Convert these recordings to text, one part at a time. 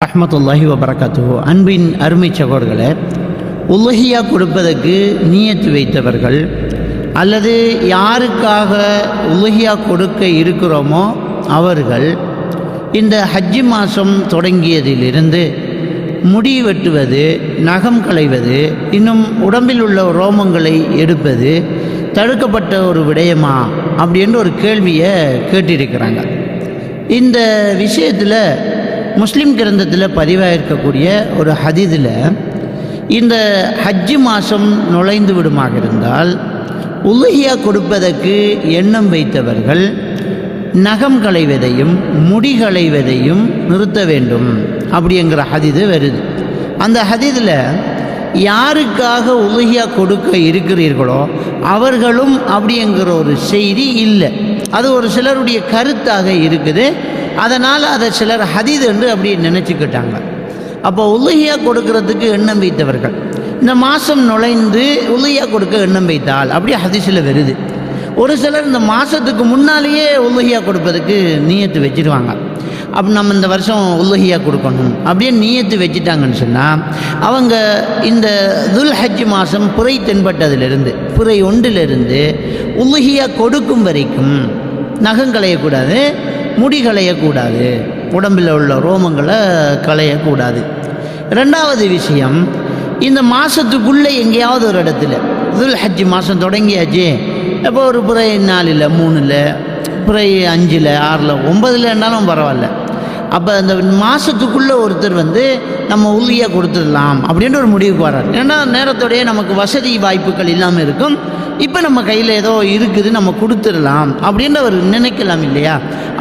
ரஹ்மத்துல்லாஹி வபரகாத்துஹு. அன்பின் அருமை சகோதரர்களே, உலஹியா கொடுப்பதற்கு நியத்து வைத்தவர்கள் அல்லது யாருக்காக உலஹியா கொடுக்க இருக்கிறோமோ அவர்கள் இந்த ஹஜ்ஜி மாதம் தொடங்கியதிலிருந்து முடி வெட்டுவது, நகம் களைவது, இன்னும் உடம்பில் உள்ள ரோமங்களை எடுப்பது தடுக்கப்பட்ட ஒரு விடயமா அப்படின்ற ஒரு கேள்வியை கேட்டிருக்கிறாங்க. இந்த விஷயத்தில் முஸ்லீம் கிரந்தத்தில் பதிவாயிருக்கக்கூடிய ஒரு ஹதீஸில் இந்த ஹஜ்ஜி மாதம் நுழைந்து விடுமாக இருந்தால் உலஹியா கொடுப்பதற்கு எண்ணம் வைத்தவர்கள் நகம் களைவதையும் முடி களைவதையும் நிறுத்த வேண்டும் அப்படிங்கிற ஹதீது வருது. அந்த ஹதீஸில் யாருக்காக உலஹியா கொடுக்க இருக்கிறீர்களோ அவர்களும் அப்படிங்கிற ஒரு செய்தி இல்லை. அது ஒரு சிலருடைய கருத்தாக இருக்குது. அதனால் அதை சிலர் ஹதீஸ் என்று அப்படி நினச்சிக்கிட்டாங்க. அப்போ உலஹியா கொடுக்கறதுக்கு எண்ணம் வைத்தவர்கள் இந்த மாதம் நுழைந்து உலஹியா கொடுக்க எண்ணம் வைத்தால் அப்படி ஹதீஸில் வருது. ஒரு சிலர் இந்த மாதத்துக்கு முன்னாலேயே உலஹியா கொடுப்பதுக்கு நியத்து வச்சுருவாங்க. அப்போ நம்ம இந்த வருஷம் உலஹியா கொடுக்கணும் அப்படியே நியத்து வச்சுட்டாங்கன்னு சொன்னால் அவங்க இந்த துல் ஹஜ் மாதம் புரை தென்பட்டதிலிருந்து புரை ஒன்றிலிருந்து உலஹியா கொடுக்கும் வரைக்கும் நகம் களையக்கூடாது, முடி களையக்கூடாது, உடம்பில் உள்ள ரோமங்களை களையக்கூடாது. ரெண்டாவது விஷயம், இந்த மாதத்துக்குள்ளே எங்கேயாவது ஒரு இடத்துல துல் ஹஜ் மாதம் தொடங்கியாச்சு, இப்போ ஒரு புரை 4ல் 3ல் புரை 5ல் 6ல் 9ல் இருந்தாலும் பரவாயில்ல. அப்போ அந்த மாதத்துக்குள்ளே ஒருத்தர் நம்ம உலஹியா கொடுத்துடலாம் அப்படின்ற ஒரு முடிவுக்கு வர்றார். ஏன்னா நேரத்தோடைய நமக்கு வசதி வாய்ப்புகள் இல்லாமல் இருக்கும். இப்போ நம்ம கையில் ஏதோ இருக்குது, நம்ம கொடுத்துடலாம் அப்படின்ற அவர் நினைக்கலாம் இல்லையா?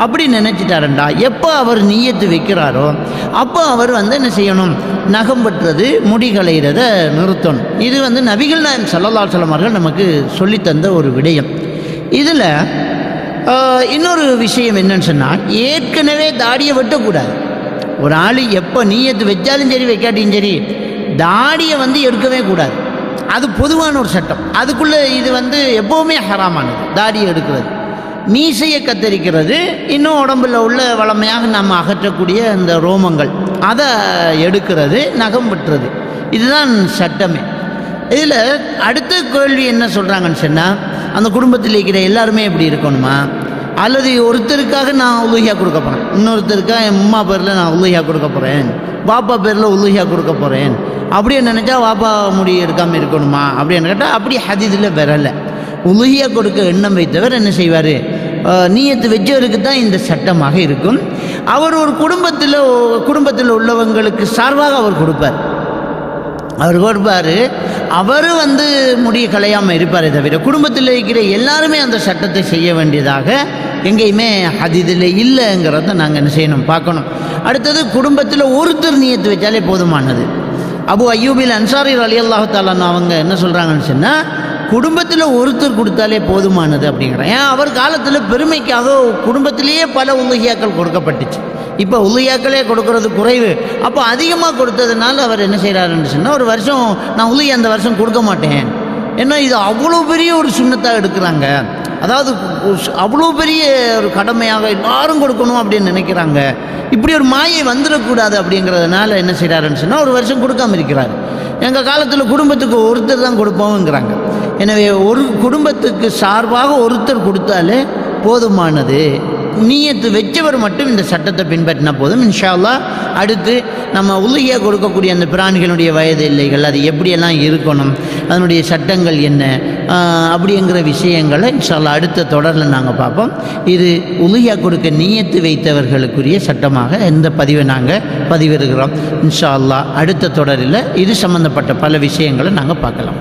அப்படி நினச்சிட்டாருண்டா எப்போ அவர் நியத்து வைக்கிறாரோ அப்போ அவர் என்ன செய்யணும், நகம் வெட்டுறது, முடி களைகிறத நிறுத்தணும். இது நபிகள் நாயகம் ஸல்லல்லாஹு அலைஹி வஸல்லம் அவர்கள் நமக்கு சொல்லித்தந்த ஒரு விடயம். இதில் இன்னொரு விஷயம் என்னன்னு சொன்னால், ஏற்கனவே தாடியை வெட்டக்கூடாது. ஒரு ஆள் எப்போ நீயத்து வச்சாலும் சரி வைக்காட்டியும் சரி தாடியை எடுக்கவே கூடாது. அது பொதுவான ஒரு சட்டம். அதுக்குள்ளே இது எப்போவுமே ஹராமானது. தாடியை எடுக்கிறது, மீசையை கத்தரிக்கிறது, இன்னும் உடம்பில் உள்ள வளமையாக நம்ம அகற்றக்கூடிய அந்த ரோமங்கள் அதை எடுக்கிறது, நகம் வெட்டுறது, இதுதான் சட்டமே. இதில் அடுத்த கேள்வி என்ன சொல்கிறாங்கன்னு சொன்னால், அந்த குடும்பத்தில் இருக்கிற எல்லாருமே எப்படி இருக்கணுமா, அல்லது ஒருத்தருக்காக நான் உலஹியா கொடுக்க போகிறேன், இன்னொருத்தருக்காக என் அம்மா பேரில் நான் உலஹியா கொடுக்க போகிறேன், பாப்பா பேரில் உலஹியா கொடுக்க போகிறேன் அப்படின்னு நினச்சா பாப்பா முடி எடுக்காமல் இருக்கணுமா அப்படின்னு கேட்டால் அப்படி ஹதீஸில் வரலை. உலஹியா கொடுக்க எண்ணம் வைத்தவர் என்ன செய்வார், நியத்து வச்சவருக்கு தான் இந்த சட்டமாக இருக்கும். அவர் ஒரு குடும்பத்தில் உள்ளவங்களுக்கு சார்பாக அவர் கொடுப்பார். அவர் முடிய களையாமல் இருப்பாரே தவிர குடும்பத்தில் இருக்கிற எல்லாருமே அந்த சட்டத்தை செய்ய வேண்டியதாக எங்கேயுமே ஹதீஸில் இல்லைங்கிறத நாங்கள் என்ன செய்யணும், பார்க்கணும். அடுத்தது, குடும்பத்தில் ஒருத்தர் நியத்து வச்சாலே போதுமானது. அபு அய்யூபில் அன்சாரி ரலியல்லாஹு தஆலா அவங்க என்ன சொல்கிறாங்கன்னு சொன்னால், குடும்பத்தில் ஒருத்தர் கொடுத்தாலே போதுமானது அப்படிங்கிறாங்க. ஏன், அவர் காலத்தில் பெருமைக்காக குடும்பத்திலேயே பல உலஹியாக்கள் கொடுக்கப்பட்டுச்சு. இப்போ உலஹியாக்களே கொடுக்கறது குறைவு. அப்போ அதிகமாக கொடுத்ததுனால அவர் என்ன செய்கிறாருன்னு சொன்னால், ஒரு வருஷம் நான் உலஹியா அந்த வருஷம் கொடுக்க மாட்டேன், ஏன்னா இது அவ்வளோ பெரிய ஒரு சுன்னத்தாக எடுக்கிறாங்க, அதாவது அவ்வளோ பெரிய ஒரு கடமையாக எல்லாரும் கொடுக்கணும் அப்படின்னு நினைக்கிறாங்க, இப்படி ஒரு மாயை வந்துடக்கூடாது அப்படிங்கிறதுனால என்ன செய்கிறாருன்னு சொன்னால் ஒரு வருஷம் கொடுக்காமல் இருக்கிறார். எங்கள் காலத்தில் குடும்பத்துக்கு ஒருத்தர் தான் கொடுப்போங்கிறாங்க. எனவே ஒரு குடும்பத்துக்கு சார்பாக ஒருத்தர் கொடுத்தாலே போதுமானது. நியத்து வச்சவர் மட்டும் இந்த சட்டத்தை பின்பற்றினா போதும். இன்ஷா அல்லாஹ் அடுத்து நம்ம உலஹியா கொடுக்கக்கூடிய அந்த பிராணிகளுடைய வயது எல்லைகள், அது எப்படியெல்லாம் இருக்கணும், அதனுடைய சட்டங்கள் என்ன அப்படிங்கிற விஷயங்களை இன்ஷா அல்லாஹ் அடுத்த தொடரில் நாங்கள் பார்ப்போம். இது உலஹியா கொடுக்க நியத்து வைத்தவர்களுக்குரிய சட்டமாக இந்த பதிவை நாங்கள் பதிவிடுகிறோம். இன்ஷா அல்லாஹ் அடுத்த தொடரில் இது சம்பந்தப்பட்ட பல விஷயங்களை நாங்கள் பார்க்கலாம்.